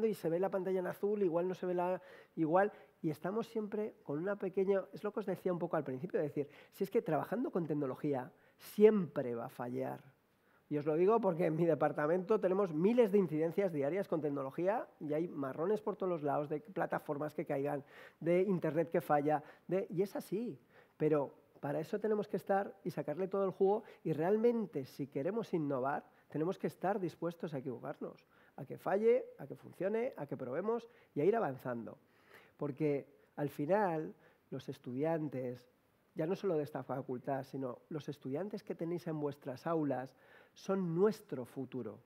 y se ve la pantalla en azul, igual no se ve igual, y estamos siempre con una pequeña, es lo que os decía un poco al principio, es decir, si es que trabajando con tecnología siempre va a fallar. Y os lo digo porque en mi departamento tenemos miles de incidencias diarias con tecnología y hay marrones por todos los lados, de plataformas que caigan, de internet que falla, y es así. Pero para eso tenemos que estar y sacarle todo el jugo y realmente si queremos innovar, tenemos que estar dispuestos a equivocarnos, a que falle, a que funcione, a que probemos y a ir avanzando. Porque al final los estudiantes, ya no solo de esta facultad, sino los estudiantes que tenéis en vuestras aulas son nuestro futuro.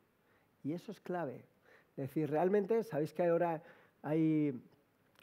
Y eso es clave. Es decir, realmente, sabéis que ahora hay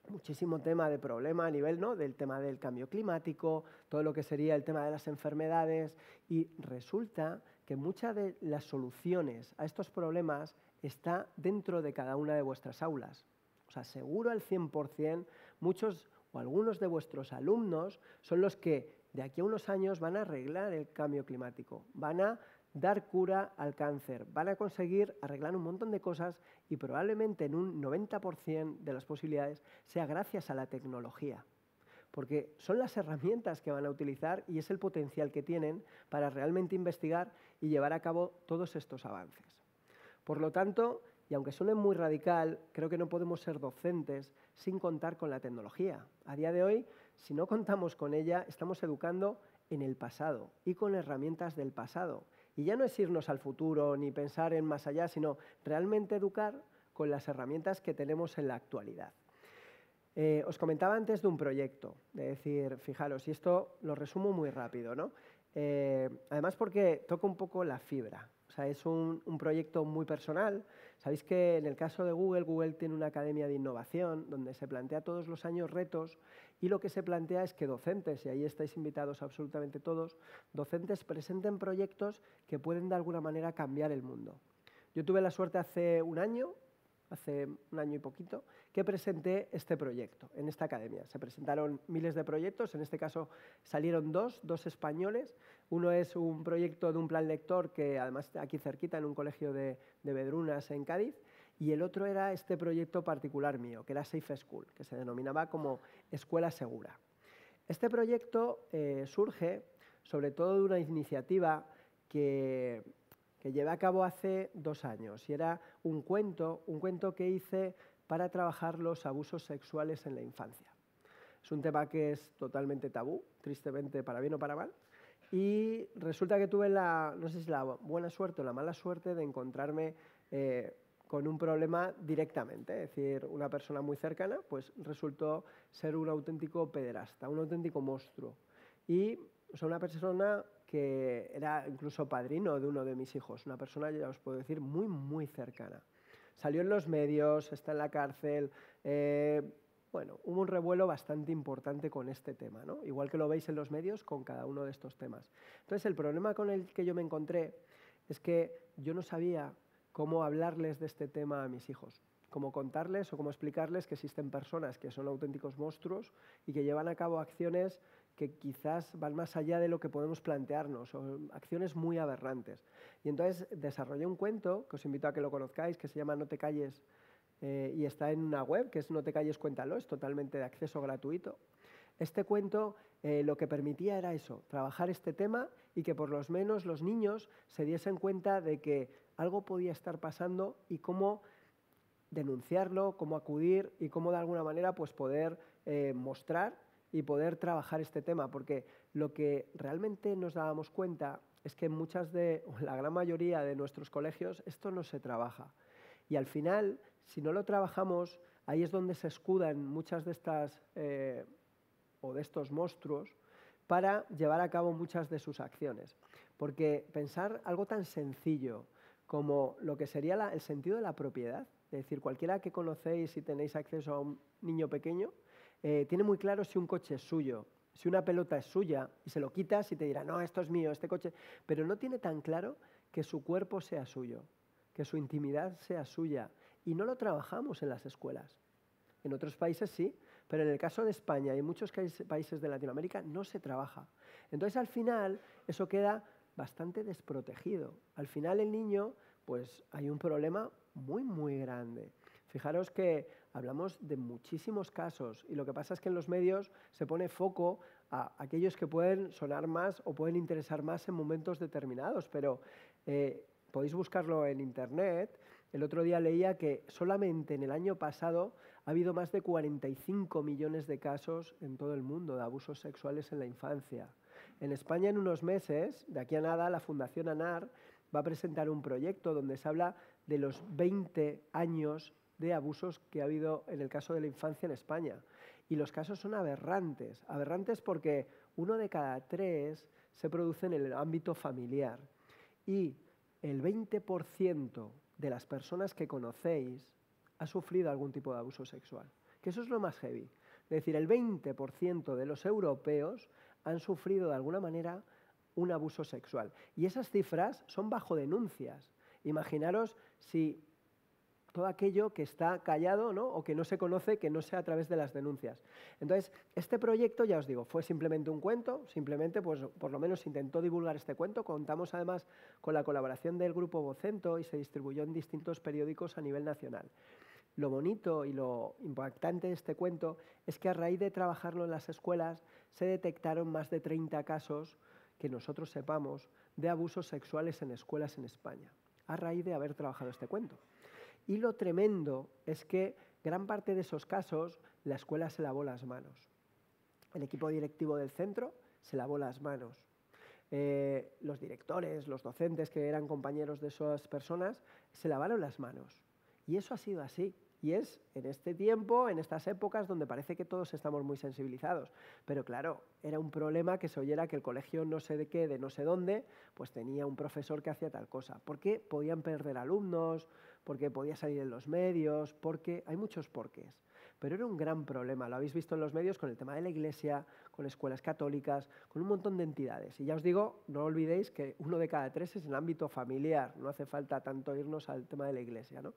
muchísimo tema de problema a nivel, ¿no?, del tema del cambio climático, todo lo que sería el tema de las enfermedades, y resulta que muchas de las soluciones a estos problemas está dentro de cada una de vuestras aulas. Os aseguro al 100%, muchos o algunos de vuestros alumnos son los que de aquí a unos años van a arreglar el cambio climático, van a dar cura al cáncer, van a conseguir arreglar un montón de cosas y probablemente en un 90% de las posibilidades sea gracias a la tecnología. Porque son las herramientas que van a utilizar y es el potencial que tienen para realmente investigar y llevar a cabo todos estos avances. Por lo tanto, y aunque suene muy radical, creo que no podemos ser docentes sin contar con la tecnología. A día de hoy, si no contamos con ella, estamos educando en el pasado y con herramientas del pasado. Y ya no es irnos al futuro ni pensar en más allá, sino realmente educar con las herramientas que tenemos en la actualidad. Os comentaba antes de un proyecto, de decir, fijaros, y esto lo resumo muy rápido, ¿no? Además porque toca un poco la fibra. O sea, es un proyecto muy personal. Sabéis que en el caso de Google, Google tiene una academia de innovación donde se plantea todos los años retos y lo que se plantea es que docentes, y ahí estáis invitados absolutamente todos, docentes presenten proyectos que pueden de alguna manera cambiar el mundo. Yo tuve la suerte hace un año y poquito, que presenté este proyecto en esta academia. Se presentaron miles de proyectos, en este caso salieron dos españoles. Uno es un proyecto de un plan lector que además aquí cerquita en un colegio de Vedrunas en Cádiz, y el otro era este proyecto particular mío, que era Safe School, que se denominaba como Escuela Segura. Este proyecto surge sobre todo de una iniciativa que llevé a cabo hace 2 años y era un cuento que hice para trabajar los abusos sexuales en la infancia. Es un tema que es totalmente tabú, tristemente, para bien o para mal, y resulta que tuve no sé si la buena suerte o la mala suerte de encontrarme con un problema directamente, es decir, una persona muy cercana pues resultó ser un auténtico pederasta, un auténtico monstruo. Y una persona que era incluso padrino de uno de mis hijos, una persona, ya os puedo decir, muy, muy cercana. Salió en los medios, está en la cárcel, bueno, hubo un revuelo bastante importante con este tema, ¿no? Igual que lo veis en los medios con cada uno de estos temas. Entonces, el problema con el que yo me encontré es que yo no sabía cómo hablarles de este tema a mis hijos, cómo contarles o cómo explicarles que existen personas que son auténticos monstruos y que llevan a cabo acciones que quizás van más allá de lo que podemos plantearnos, o acciones muy aberrantes. Y entonces desarrollé un cuento, que os invito a que lo conozcáis, que se llama No te calles, y está en una web, que es No te calles, cuéntalo, es totalmente de acceso gratuito. Este cuento lo que permitía era eso, trabajar este tema y que por lo menos los niños se diesen cuenta de que algo podía estar pasando y cómo denunciarlo, cómo acudir y cómo de alguna manera pues, poder mostrar y poder trabajar este tema, porque lo que realmente nos dábamos cuenta es que en la gran mayoría de nuestros colegios esto no se trabaja. Y al final, si no lo trabajamos, ahí es donde se escudan muchas de estas o de estos monstruos para llevar a cabo muchas de sus acciones. Porque pensar algo tan sencillo como lo que sería el sentido de la propiedad, es decir, cualquiera que conocéis y tenéis acceso a un niño pequeño, tiene muy claro si un coche es suyo, si una pelota es suya, y se lo quitas y te dirá, no, esto es mío, este coche, pero no tiene tan claro que su cuerpo sea suyo, que su intimidad sea suya, y no lo trabajamos en las escuelas. En otros países sí, pero en el caso de España y en muchos países de Latinoamérica no se trabaja. Entonces, al final, eso queda bastante desprotegido. Al final, el niño, pues hay un problema muy, muy grande. Fijaros que hablamos de muchísimos casos y lo que pasa es que en los medios se pone foco a aquellos que pueden sonar más o pueden interesar más en momentos determinados, pero podéis buscarlo en Internet. El otro día leía que solamente en el año pasado ha habido más de 45 millones de casos en todo el mundo de abusos sexuales en la infancia. En España, en unos meses, de aquí a nada, la Fundación ANAR va a presentar un proyecto donde se habla de los 20 años de abusos que ha habido en el caso de la infancia en España. Y los casos son aberrantes. Aberrantes porque 1 de cada 3 se produce en el ámbito familiar. Y el 20% de las personas que conocéis ha sufrido algún tipo de abuso sexual. Que eso es lo más heavy. Es decir, el 20% de los europeos han sufrido de alguna manera un abuso sexual. Y esas cifras son bajo denuncias. Imaginaros si todo aquello que está callado, ¿no? O que no se conoce, que no sea a través de las denuncias. Entonces, este proyecto, ya os digo, fue simplemente un cuento, simplemente, pues, por lo menos intentó divulgar este cuento. Contamos además con la colaboración del Grupo Vocento y se distribuyó en distintos periódicos a nivel nacional. Lo bonito y lo impactante de este cuento es que a raíz de trabajarlo en las escuelas se detectaron más de 30 casos, que nosotros sepamos, de abusos sexuales en escuelas en España, a raíz de haber trabajado este cuento. Y lo tremendo es que gran parte de esos casos la escuela se lavó las manos. El equipo directivo del centro se lavó las manos. Los directores, los docentes que eran compañeros de esas personas se lavaron las manos. Y eso ha sido así. Y es en este tiempo, en estas épocas, donde parece que todos estamos muy sensibilizados. Pero claro, era un problema que se oyera que el colegio no sé de qué, de no sé dónde, pues tenía un profesor que hacía tal cosa. Porque podían perder alumnos, porque podía salir en los medios, porque hay muchos porqués. Pero era un gran problema, lo habéis visto en los medios con el tema de la Iglesia, con escuelas católicas, con un montón de entidades. Y ya os digo, no olvidéis que 1 de cada 3 es en el ámbito familiar, no hace falta tanto irnos al tema de la Iglesia, ¿no?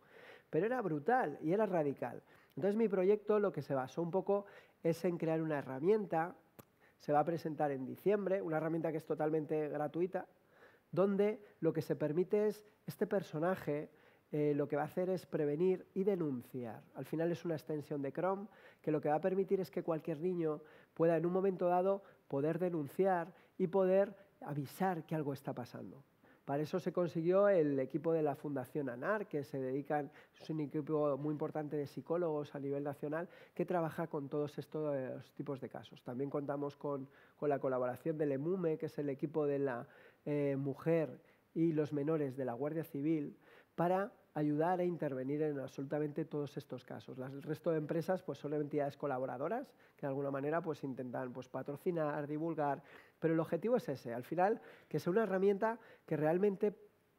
Pero era brutal y era radical. Entonces mi proyecto lo que se basó un poco es en crear una herramienta, se va a presentar en diciembre, una herramienta que es totalmente gratuita, donde lo que se permite es este personaje, lo que va a hacer es prevenir y denunciar. Al final es una extensión de Chrome que lo que va a permitir es que cualquier niño pueda en un momento dado poder denunciar y poder avisar que algo está pasando. Para eso se consiguió el equipo de la Fundación ANAR, que se dedican, es un equipo muy importante de psicólogos a nivel nacional, que trabaja con todos estos tipos de casos. También contamos con la colaboración del EMUME, que es el equipo de la mujer y los menores de la Guardia Civil, para ayudar a intervenir en absolutamente todos estos casos. El resto de empresas pues, son entidades colaboradoras que de alguna manera pues, intentan pues, patrocinar, divulgar, pero el objetivo es ese, al final, que sea una herramienta que realmente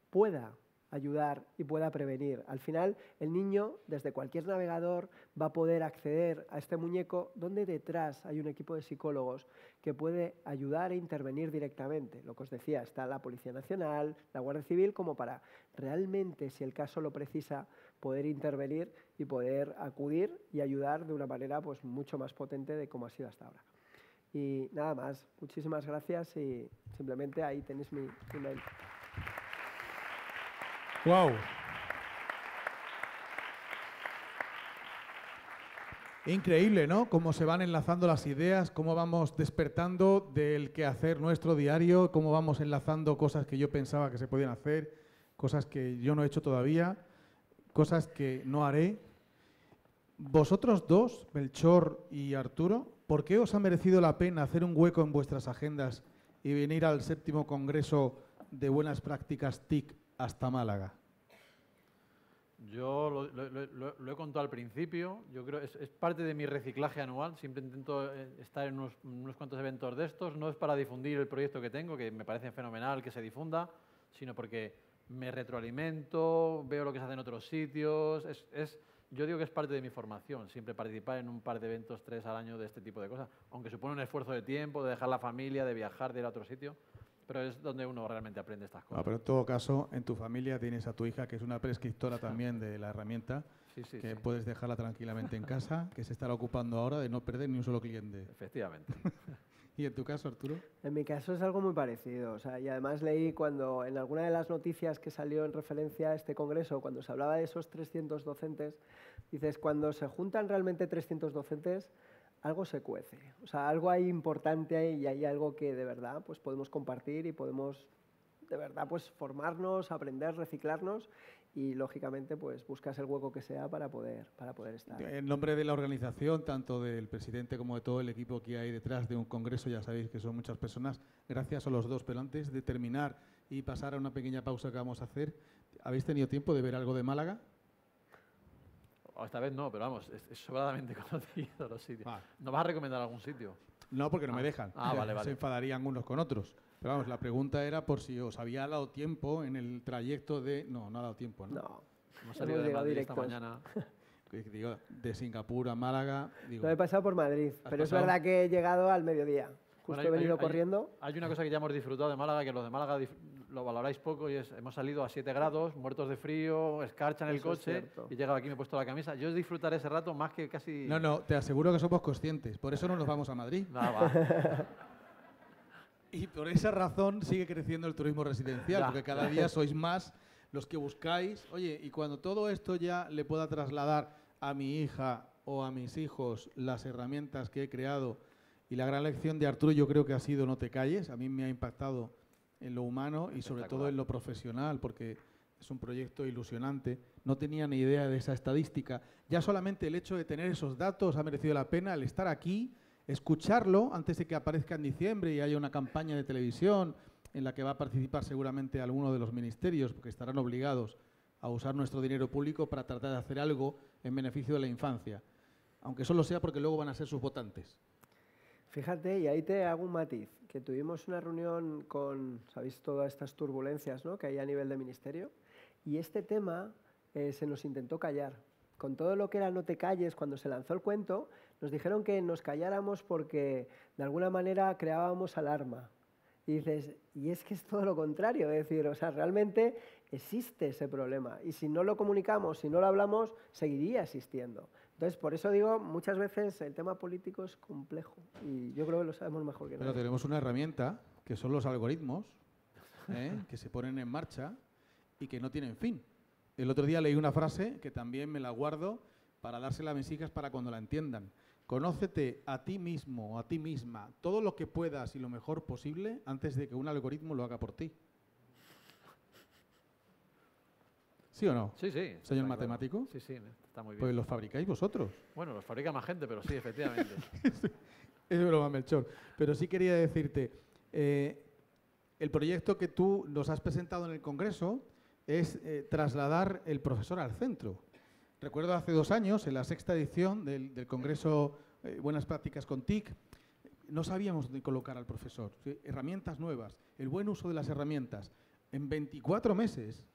pueda ayudar y pueda prevenir. Al final, el niño, desde cualquier navegador, va a poder acceder a este muñeco donde detrás hay un equipo de psicólogos que puede ayudar e intervenir directamente. Lo que os decía, está la Policía Nacional, la Guardia Civil, como para realmente, si el caso lo precisa, poder intervenir y poder acudir y ayudar de una manera pues, mucho más potente de como ha sido hasta ahora. Y nada más, muchísimas gracias y simplemente ahí tenéis mi email. ¡Wow! Increíble, ¿no? Cómo se van enlazando las ideas, cómo vamos despertando del quehacer nuestro diario, cómo vamos enlazando cosas que yo pensaba que se podían hacer, cosas que yo no he hecho todavía, cosas que no haré. Vosotros dos, Melchor y Arturo, ¿por qué os ha merecido la pena hacer un hueco en vuestras agendas y venir al 7º Congreso de Buenas Prácticas TIC hasta Málaga? Yo lo he contado al principio, yo creo que es parte de mi reciclaje anual, siempre intento estar en unos cuantos eventos de estos, no es para difundir el proyecto que tengo, que me parece fenomenal que se difunda, sino porque me retroalimento, veo lo que se hace en otros sitios, yo digo que es parte de mi formación, siempre participar en un par de eventos, 3 al año de este tipo de cosas, aunque supone un esfuerzo de tiempo, de dejar la familia, de viajar, de ir a otro sitio, pero es donde uno realmente aprende estas cosas. Pero en todo caso, en tu familia tienes a tu hija, que es una prescriptora también de la herramienta, que puedes dejarla tranquilamente en casa, que se estará ocupando ahora de no perder ni un solo cliente. Efectivamente. ¿Y en tu caso, Arturo? En mi caso es algo muy parecido. O sea, y además leí cuando en alguna de las noticias que salió en referencia a este congreso, cuando se hablaba de esos 300 docentes, Dices, cuando se juntan realmente 300 docentes, algo se cuece. O sea, algo hay importante ahí y hay algo que de verdad pues, podemos compartir y podemos de verdad pues, formarnos, aprender, reciclarnos y, lógicamente, pues buscas el hueco que sea para poder estar. En nombre de la organización, tanto del presidente como de todo el equipo que hay detrás de un congreso, ya sabéis que son muchas personas, gracias a los dos. Pero antes de terminar y pasar a una pequeña pausa que vamos a hacer, ¿habéis tenido tiempo de ver algo de Málaga? Esta vez no, pero vamos, es sobradamente conocido los sitios. Ah. ¿No vas a recomendar algún sitio? No, porque no me dejan. Vale, vale. Se enfadarían unos con otros. Pero vamos, la pregunta era por si os había dado tiempo en el trayecto de... No, no ha dado tiempo, ¿no? No, Hemos salido de Madrid esta directos. mañana. Digo, de Singapur a Málaga... Digo, Lo he pasado por Madrid, pero es pasado? verdad que he llegado al mediodía. Justo Bueno, he venido corriendo. Hay una cosa que ya hemos disfrutado de Málaga, que los de Málaga lo valoráis poco, y es, hemos salido a 7 grados, muertos de frío, escarcha en el Eso es coche, cierto. y he llegado aquí y me he puesto la camisa. Yo disfrutaré ese rato más que casi... No, te aseguro que somos conscientes. Por eso no nos vamos a Madrid. Va. Y por esa razón sigue creciendo el turismo residencial, Ya. porque cada día sois más los que buscáis. Oye, y cuando todo esto ya le pueda trasladar a mi hija o a mis hijos las herramientas que he creado, y la gran lección de Arturo yo creo que ha sido no te calles, a mí me ha impactado en lo humano y sobre todo en lo profesional, porque es un proyecto ilusionante. No tenía ni idea de esa estadística. Ya solamente el hecho de tener esos datos ha merecido la pena, el estar aquí, escucharlo antes de que aparezca en diciembre y haya una campaña de televisión en la que va a participar seguramente alguno de los ministerios, porque estarán obligados a usar nuestro dinero público para tratar de hacer algo en beneficio de la infancia, aunque solo sea porque luego van a ser sus votantes. Fíjate, y ahí te hago un matiz, que tuvimos una reunión con, sabéis, todas estas turbulencias, ¿no?, que hay a nivel de ministerio, y este tema se nos intentó callar. Con todo lo que era no te calles, cuando se lanzó el cuento, nos dijeron que nos calláramos porque de alguna manera creábamos alarma. Y dices, y es que es todo lo contrario, es decir, o sea, realmente existe ese problema. Y si no lo comunicamos, si no lo hablamos, seguiría existiendo. Entonces, por eso digo, muchas veces el tema político es complejo y yo creo que lo sabemos mejor que Pero nadie. tenemos una herramienta que son los algoritmos, que se ponen en marcha y que no tienen fin. El otro día leí una frase que también me la guardo para dársela a mis hijas para cuando la entiendan. Conócete a ti mismo o a ti misma todo lo que puedas y lo mejor posible antes de que un algoritmo lo haga por ti. ¿Sí o no? Sí, sí. Señor está matemático. claro. Sí, sí, está muy bien. Pues los fabricáis vosotros. Bueno, los fabrica más gente, pero sí, efectivamente. Es broma, Melchor. Pero sí quería decirte, el proyecto que tú nos has presentado en el Congreso es trasladar el profesor al centro. Recuerdo hace 2 años, en la 6ª edición del Congreso Buenas Prácticas con TIC, no sabíamos dónde colocar al profesor. ¿Sí? Herramientas nuevas, el buen uso de las herramientas. En 24 meses,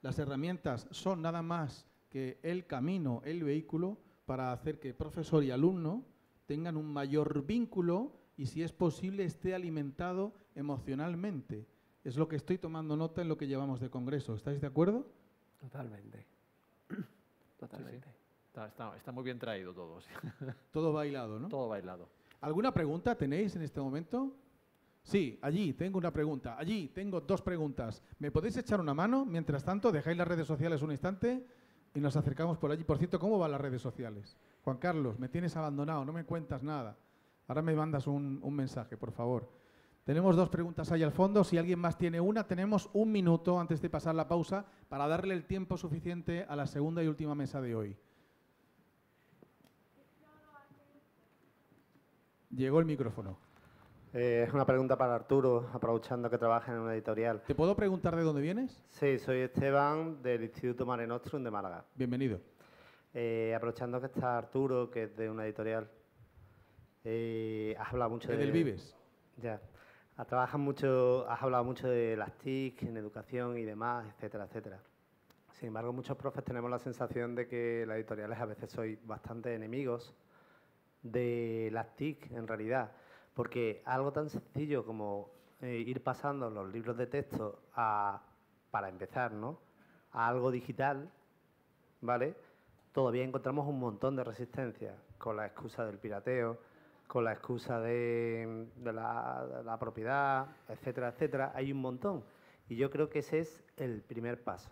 las herramientas son nada más que el camino, el vehículo para hacer que profesor y alumno tengan un mayor vínculo y, si es posible, esté alimentado emocionalmente. Es lo que estoy tomando nota en lo que llevamos de congreso. ¿Estáis de acuerdo? Totalmente. Totalmente. Sí. Está muy bien traído todo. Sí. Todo bailado, ¿no? Todo bailado. ¿Alguna pregunta tenéis en este momento? Sí, allí tengo una pregunta. Allí tengo 2 preguntas. ¿Me podéis echar una mano? Mientras tanto, dejáis las redes sociales un instante y nos acercamos por allí. Por cierto, ¿cómo van las redes sociales? Juan Carlos, me tienes abandonado, no me cuentas nada. Ahora me mandas un mensaje, por favor. Tenemos 2 preguntas ahí al fondo. Si alguien más tiene una, tenemos 1 minuto antes de pasar la pausa para darle el tiempo suficiente a la segunda y última mesa de hoy. Llegó el micrófono. Es una pregunta para Arturo, aprovechando que trabaja en una editorial. ¿Te puedo preguntar de dónde vienes? Sí, soy Esteban, del Instituto Mare Nostrum de Málaga. Bienvenido. Aprovechando que está Arturo, que es de una editorial, has hablado mucho ¿De de... del Vives? Ya. Has hablado mucho de las TIC en educación y demás, etcétera, etcétera. Sin embargo, muchos profes tenemos la sensación de que las editoriales a veces sois bastante enemigos de las TIC, en realidad. Porque algo tan sencillo como ir pasando los libros de texto para empezar, ¿no?, a algo digital, ¿vale? Todavía encontramos un montón de resistencia con la excusa del pirateo, con la excusa de la propiedad, etcétera, etcétera. Hay un montón. Y yo creo que ese es el primer paso.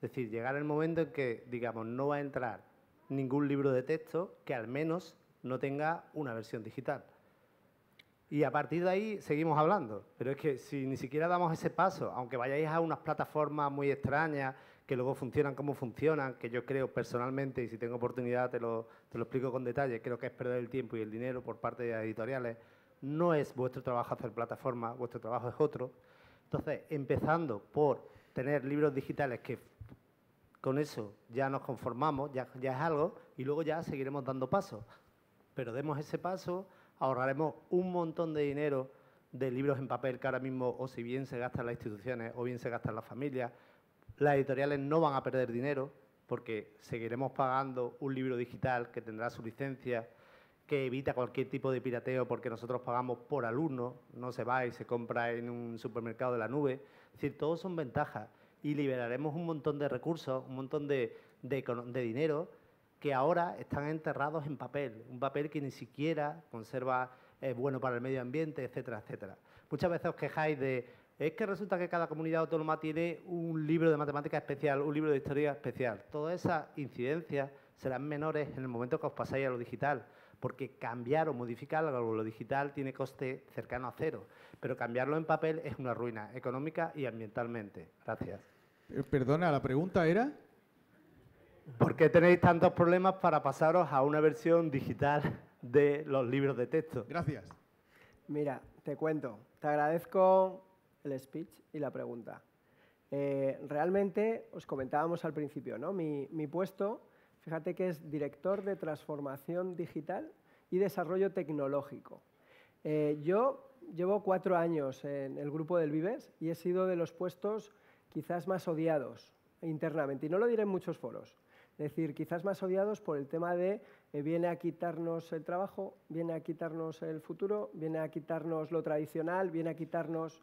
Es decir, llegar el momento en que, digamos, no va a entrar ningún libro de texto que al menos no tenga una versión digital. Y a partir de ahí seguimos hablando. Pero es que si ni siquiera damos ese paso, aunque vayáis a unas plataformas muy extrañas, que luego funcionan como funcionan, que yo creo personalmente, y si tengo oportunidad te lo explico con detalle, creo que es perder el tiempo y el dinero por parte de editoriales. No es vuestro trabajo hacer plataformas, vuestro trabajo es otro. Entonces, empezando por tener libros digitales que con eso ya nos conformamos, ya es algo, y luego ya seguiremos dando pasos. Pero demos ese paso, ahorraremos un montón de dinero de libros en papel que ahora mismo o si bien se gastan las instituciones o bien se gastan las familias. Las editoriales no van a perder dinero porque seguiremos pagando un libro digital que tendrá su licencia, que evita cualquier tipo de pirateo porque nosotros pagamos por alumno, no se va y se compra en un supermercado de la nube. Es decir, todos son ventajas y liberaremos un montón de recursos, un montón de dinero que ahora están enterrados en papel, un papel que ni siquiera conserva, es bueno para el medio ambiente, etcétera, etcétera. Muchas veces os quejáis de, es que resulta que cada comunidad autónoma tiene un libro de matemáticas especial, un libro de historia especial. Todas esas incidencias serán menores en el momento que os pasáis a lo digital, porque cambiar o modificar algo lo digital tiene coste cercano a cero, pero cambiarlo en papel es una ruina económica y ambientalmente. Gracias. Perdona, la pregunta era... ¿Por qué tenéis tantos problemas para pasaros a una versión digital de los libros de texto? Gracias. Mira, te cuento. Te agradezco el speech y la pregunta. Realmente, os comentábamos al principio, ¿no? Mi puesto, fíjate que es director de transformación digital y desarrollo tecnológico. Yo llevo 4 años en el grupo del Vives y he sido de los puestos quizás más odiados internamente, y no lo diré en muchos foros. Es decir, quizás más odiados por el tema de viene a quitarnos el trabajo, viene a quitarnos el futuro, viene a quitarnos lo tradicional, viene a quitarnos...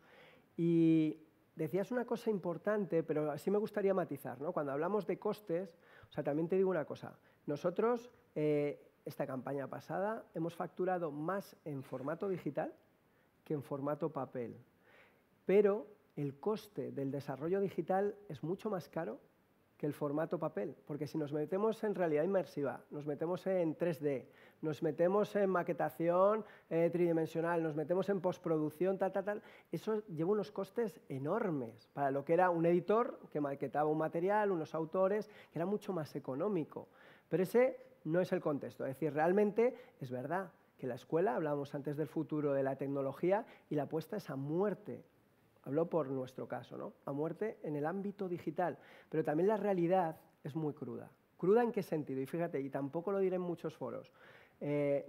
Y decías una cosa importante, pero sí me gustaría matizar, ¿no? Cuando hablamos de costes, o sea, también te digo una cosa. Nosotros, esta campaña pasada, hemos facturado más en formato digital que en formato papel. Pero el coste del desarrollo digital es mucho más caro que el formato papel, porque si nos metemos en realidad inmersiva, nos metemos en 3D, nos metemos en maquetación tridimensional, nos metemos en postproducción, tal, eso lleva unos costes enormes para lo que era un editor que maquetaba un material, unos autores, que era mucho más económico. Pero ese no es el contexto, es decir, realmente es verdad que la escuela, hablábamos antes del futuro de la tecnología, y la apuesta es a muerte. Hablo por nuestro caso, ¿no? A muerte en el ámbito digital. Pero también la realidad es muy cruda. ¿Cruda en qué sentido? Y fíjate, y tampoco lo diré en muchos foros.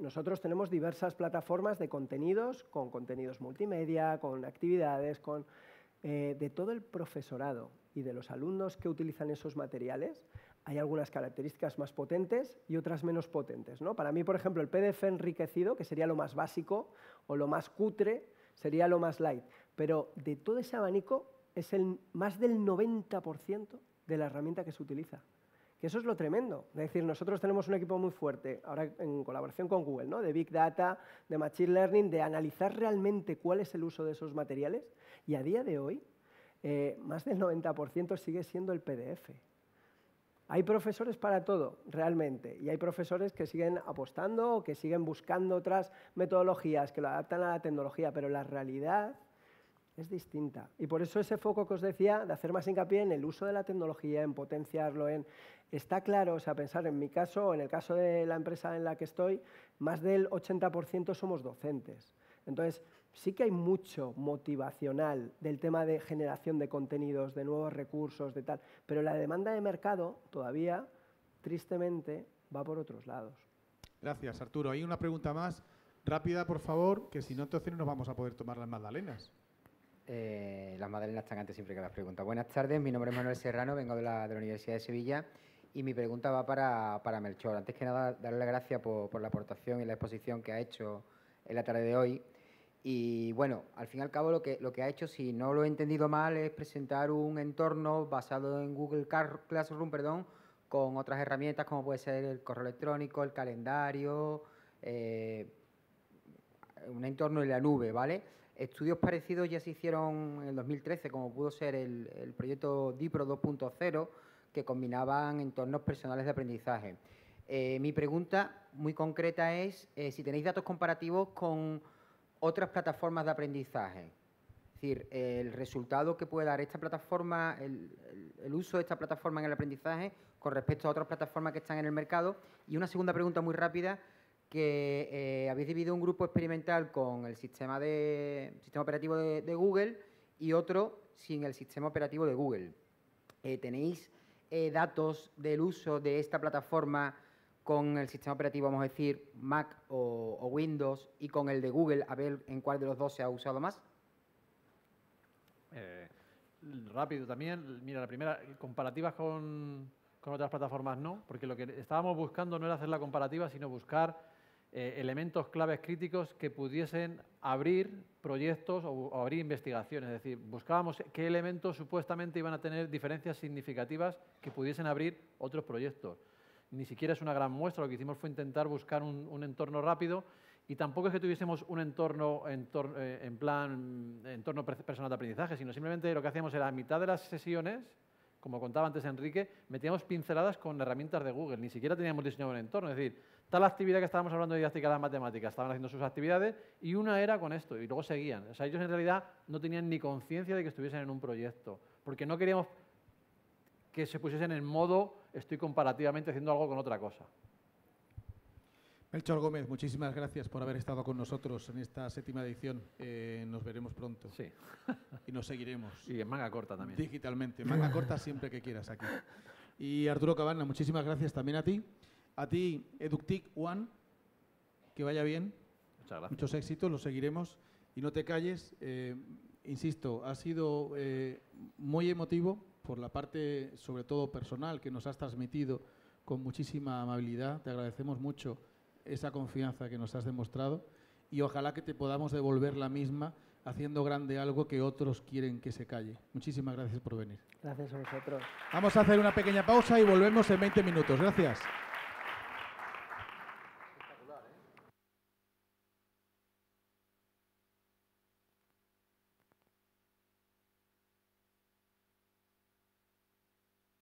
Nosotros tenemos diversas plataformas de contenidos, con contenidos multimedia, con actividades, con de todo el profesorado y de los alumnos que utilizan esos materiales. Hay algunas características más potentes y otras menos potentes, ¿no? Para mí, por ejemplo, el PDF enriquecido, que sería lo más básico o lo más cutre, sería lo más light. Pero de todo ese abanico es más del 90% de la herramienta que se utiliza. Que eso es lo tremendo. Es decir, nosotros tenemos un equipo muy fuerte, ahora en colaboración con Google, ¿no? De Big Data, de Machine Learning, de analizar realmente cuál es el uso de esos materiales. Y a día de hoy, más del 90% sigue siendo el PDF. Hay profesores para todo, realmente, y hay profesores que siguen apostando o que siguen buscando otras metodologías que lo adaptan a la tecnología, pero la realidad es distinta. Y por eso ese foco que os decía de hacer más hincapié en el uso de la tecnología, en potenciarlo, está claro, o sea, pensar en mi caso, en el caso de la empresa en la que estoy, más del 80% somos docentes. Entonces, sí que hay mucho motivacional del tema de generación de contenidos, de nuevos recursos, de tal, pero la demanda de mercado todavía, tristemente, va por otros lados. Gracias, Arturo. Hay una pregunta más rápida, por favor, que si no, entonces no nos vamos a poder tomar las magdalenas. Las magdalenas están antes siempre que las preguntas. Buenas tardes, mi nombre es Manuel Serrano, vengo de la Universidad de Sevilla y mi pregunta va para Melchor. Antes que nada, darle las gracias por la aportación y la exposición que ha hecho en la tarde de hoy. Y bueno, al fin y al cabo lo que ha hecho, si no lo he entendido mal, es presentar un entorno basado en Google Classroom, con otras herramientas como puede ser el correo electrónico, el calendario, un entorno en la nube, ¿vale? Estudios parecidos ya se hicieron en el 2013, como pudo ser el proyecto DIPRO 2.0, que combinaban entornos personales de aprendizaje. Mi pregunta muy concreta es si tenéis datos comparativos con otras plataformas de aprendizaje. Es decir, el resultado que puede dar esta plataforma, el uso de esta plataforma en el aprendizaje con respecto a otras plataformas que están en el mercado. Y una segunda pregunta muy rápida, que habéis dividido un grupo experimental con el sistema operativo de Google y otro sin el sistema operativo de Google. ¿Tenéis datos del uso de esta plataforma con el sistema operativo, vamos a decir, Mac o Windows, y con el de Google, a ver en cuál de los dos se ha usado más? Rápido también. Mira, la primera, comparativas con otras plataformas no, porque lo que estábamos buscando no era hacer la comparativa, sino buscar elementos claves críticos que pudiesen abrir proyectos o abrir investigaciones. Es decir, buscábamos qué elementos supuestamente iban a tener diferencias significativas que pudiesen abrir otros proyectos. Ni siquiera es una gran muestra, lo que hicimos fue intentar buscar un entorno rápido, y tampoco es que tuviésemos un entorno personal de aprendizaje, sino simplemente lo que hacíamos era a mitad de las sesiones, como contaba antes Enrique, metíamos pinceladas con herramientas de Google, ni siquiera teníamos diseñado un entorno. Es decir, tal actividad que estábamos hablando de didáctica de las matemáticas, estaban haciendo sus actividades y una era con esto, y luego seguían. O sea, ellos en realidad no tenían ni conciencia de que estuviesen en un proyecto, porque no queríamos que se pusiesen en modo estoy comparativamente haciendo algo con otra cosa. Melchor Gómez, muchísimas gracias por haber estado con nosotros en esta 7ª edición. Nos veremos pronto. Sí. Y nos seguiremos. Y en manga corta también. Digitalmente. Manga corta siempre que quieras aquí. Y Arturo Cabana, muchísimas gracias también a ti. A ti, Eductic One, que vaya bien. Muchas gracias. Muchos éxitos, los seguiremos. Y no te calles. Insisto, ha sido muy emotivo por la parte, sobre todo personal, que nos has transmitido con muchísima amabilidad. Te agradecemos mucho esa confianza que nos has demostrado y ojalá que te podamos devolver la misma haciendo grande algo que otros quieren que se calle. Muchísimas gracias por venir. Gracias a vosotros. Vamos a hacer una pequeña pausa y volvemos en 20 minutos. Gracias.